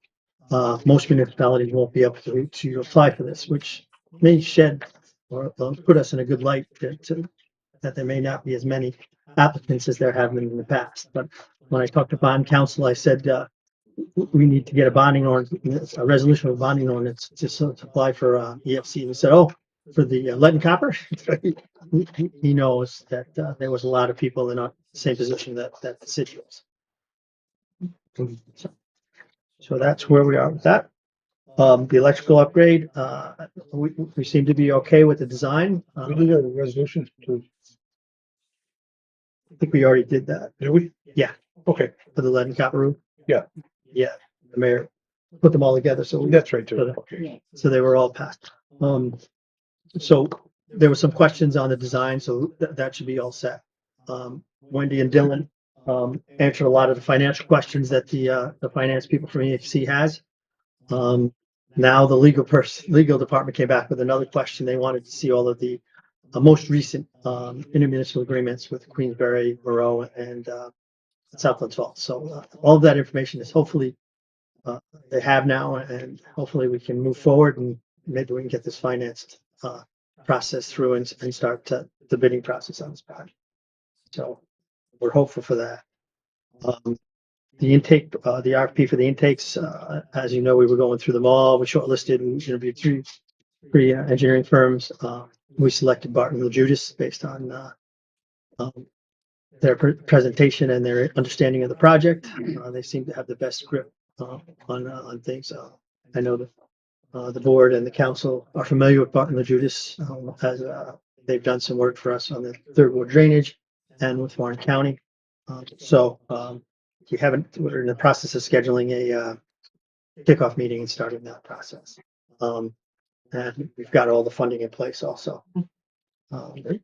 most municipalities won't be able to apply for this, which may shed or put us in a good light that there may not be as many applicants as there have been in the past. But when I talked to bond council, I said, we need to get a bonding ordinance, a resolution of bonding ordinance to apply for EFC. And he said, oh, for the lead and copper? He knows that there was a lot of people in the same position that the city was. So that's where we are with that. The electrical upgrade, we seem to be okay with the design. We did a resolution to, I think we already did that did we? Yeah. Okay, for the lead and copper roof. Yeah. Yeah, the mayor put them all together, so that's right, too. Okay. so they were all passed. So there were some questions on the design, so that should be all set. Wendy and Dylan answered a lot of the financial questions that the finance people from EFC has. Now the legal department came back with another question. They wanted to see all of the most recent intermunicipal agreements with Queensberry, Moreau, and Southland Falls. So all of that information is hopefully they have now, and hopefully we can move forward and maybe we can get this financed process through and start the bidding process on this project. So we're hopeful for that. The intake, the RFP for the intakes, as you know, we were going through them all. We shortlisted and interviewed three engineering firms. We selected Barton and Judas based on their presentation and their understanding of the project. They seem to have the best grip on things. I know that the board and the council are familiar with Barton and Judas, as they've done some work for us on the third ward drainage and with Warren County. We haven't, we're in the process of scheduling a kickoff meeting and starting that process. And we've got all the funding in place also. The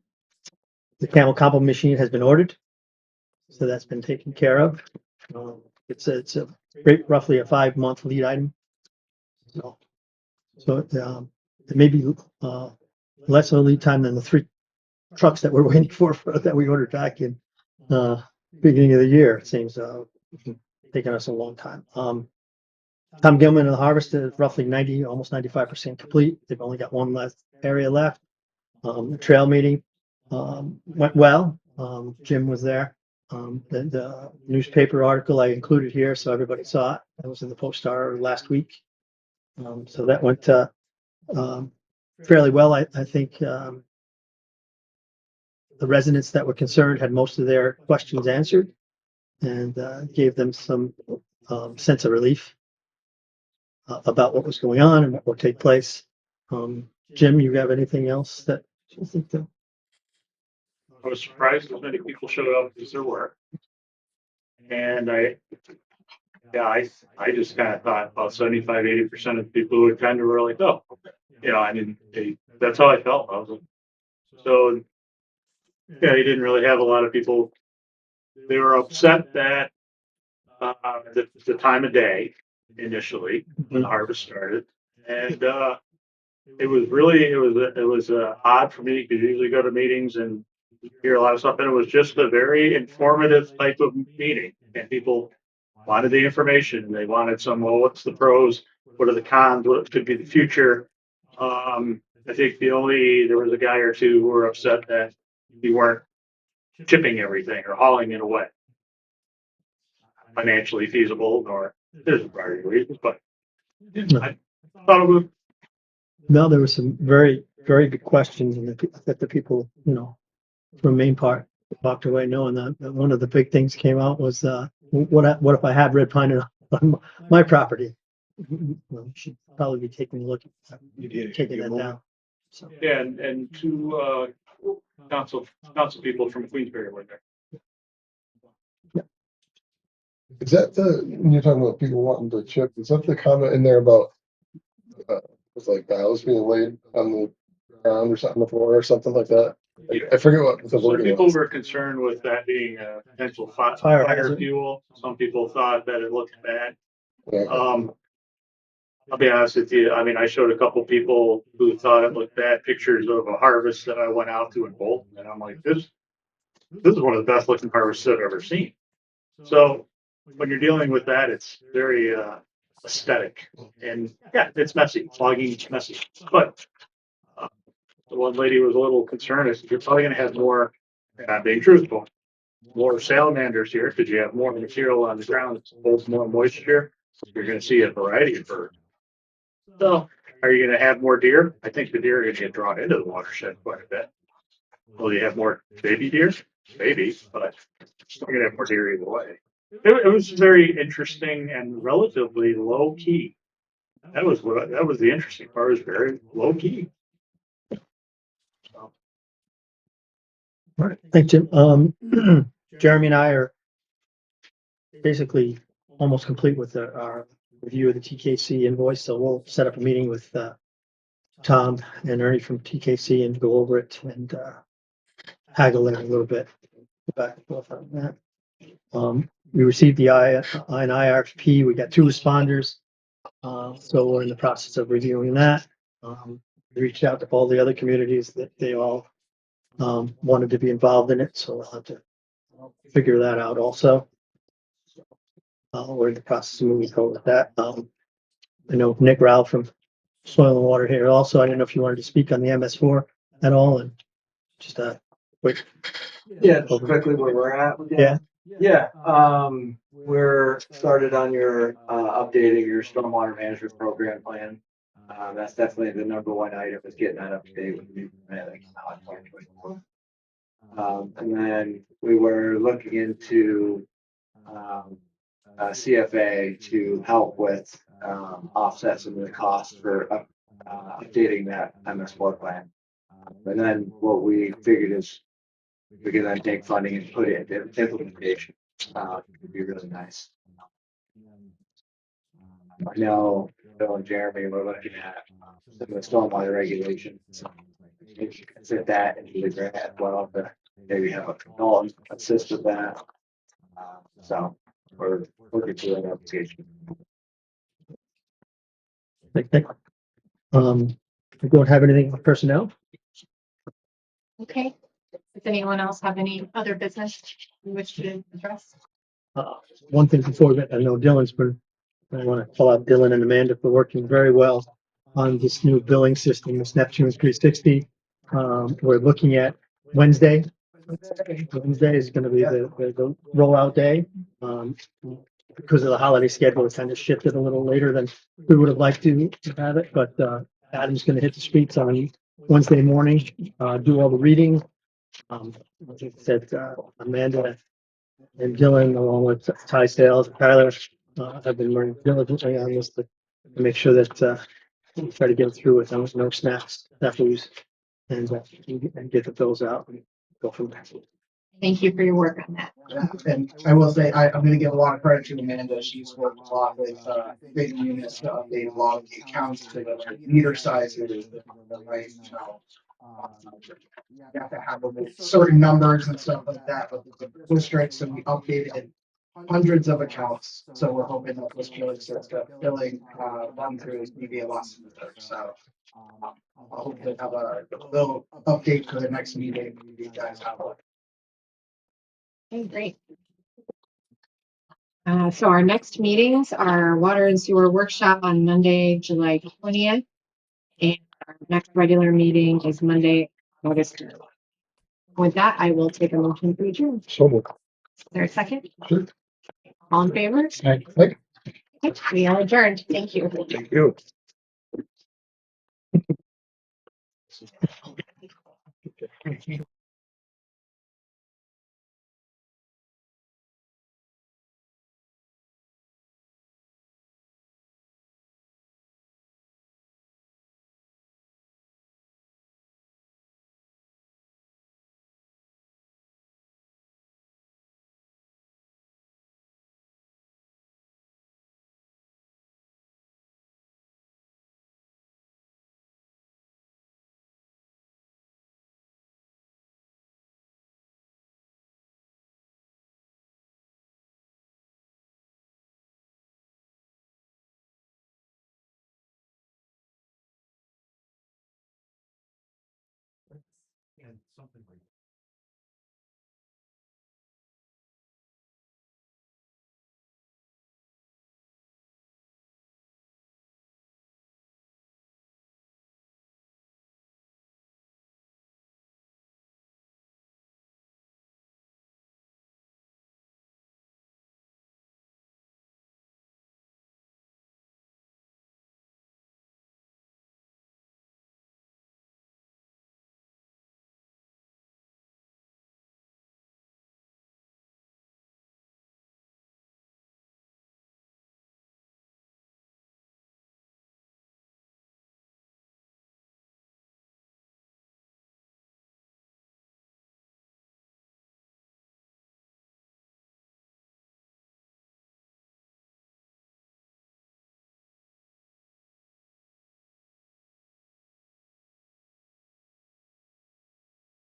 Camel Combo machine has been ordered, so that's been taken care of. It's a roughly a 5-month lead item. So it may be less of a lead time than the 3 trucks that we're waiting for that we ordered back in beginning of the year. It seems taking us a long time. Tom Gilman and the harvest is roughly 90, almost 95% complete. They've only got one last area left. The trail meeting went well. Jim was there. The newspaper article I included here, so everybody saw it. That was in the Post Star last week. So that went fairly well. I think the residents that were concerned had most of their questions answered and gave them some sense of relief about what was going on and what would take place. Jim, you have anything else that you think that? I was surprised as many people showed up as there were. And I just kind of thought about 75, 80% of the people who attended were like, oh, I mean, that's how I felt. I was like, so, you didn't really have a lot of people. They were upset that the time of day initially when the harvest started. And it was odd for me because you usually go to meetings and hear a lot of stuff. And it was just a very informative type of meeting. And people wanted the information. They wanted some, well, what's the pros? What are the cons? What could be the future? I think there was a guy or two who were upset that we weren't chipping everything or hauling it away. Financially feasible, or there's a variety of reasons, but I thought it was. No, there were some very, very good questions and that the people, from main part walked away knowing that one of the big things came out was what if I had red pine on my property? Well, you should probably be taking a look at taking that down. So Yeah, and 2 council people from Queensberry were there. Is that when you're talking about people wanting to chip, is that the comment in there about, it's like the house being laid on the ground or something, the floor or something like that? I forget what the Some wording people was. were concerned with that being a potential Fire fire hazard. fuel. Some people thought that it looked bad. Yeah. I'll be honest with you. I mean, I showed a couple people who thought it looked bad pictures of a harvest that I went out to in Bolton, and I'm like, this this is one of the best looking harvests I've ever seen. So when you're dealing with that, it's very aesthetic. And yeah, it's messy, foggy, it's messy. But uh, the one lady was a little concerned. I said, you're probably going to have more, and I'm being truthful, more salamanders here because you have more material on the ground that holds more moisture. You're going to see a variety of birds. So are you going to have more deer? I think the deer are going to get drawn into the watershed quite a bit. Will you have more baby deer? Maybe, but still going to have more deer either way. It was very interesting and relatively low key. That was the interesting part. Is very low key. So, All right, thanks, Jim. Jeremy and I are basically almost complete with our review of the TKC invoice, so we'll set up a meeting with Tom and Ernie from TKC and go over it and haggle it a little bit, back and forth on that. We received the IRFP. We got 2 responders, so we're in the process of reviewing that. We reached out to all the other communities that they all wanted to be involved in it, so we'll have to figure that out also. We're in the process of moving forward with that. I know Nick Rao from Soil and Water here also. I don't know if you wanted to speak on the MS4 at all, and just quick. Yeah, just quickly where we're at. Yeah. Yeah, we're started on your updating your stormwater management program plan. That's definitely the number one item is getting that up to date with the new plan that came out in 2024. And then we were looking into CFA to help with offset some of the costs for updating that MS4 plan. And then what we figured is we can then take funding and put it into implementation. It would be really nice. I know Bill and Jeremy were looking at some of the stormwater regulations. So maybe you can fit that into the grant as well, to maybe have a consultant assist with that. So we're working through that application. Nick. We don't have anything for personnel. Okay. Does anyone else have any other business you wish to address? One thing before that, I know Dylan's been, I want to call out Dylan and Amanda for working very well on this new billing system, this Neptune 360. We're looking at Wednesday. Wednesday is going to be the rollout day. Because of the holiday schedule, it's kind of shifted a little later than we would have liked to have it, but Adam's going to hit the streets on Wednesday morning, do all the reading. Like I said, Amanda and Dylan, along with Ty Sales, Tyler, have been working diligently on this to make sure that we try to get through with no snafus, and get the bills out and go from there. Thank you for your work on that. Yeah, and I will say, I'm gonna give a lot of credit to Amanda. She's worked a lot with, big units to update a lot of the accounts to the right meter sizes, the right, you have to have certain numbers and stuff like that, but the districts, and we updated hundreds of accounts. So we're hoping that this really starts to billing, run through is maybe a lot smoother. So I'll hopefully have a little update for the next meeting. You guys have one. Okay, great. So our next meetings are water and sewer workshop on Monday, July 20th. And our next regular meeting is Monday, August 3rd. With that, I will take a motion to adjourn. So moved. Is there a second? Sure. All in favor? Like, Okay, we are adjourned. Thank you. thank you.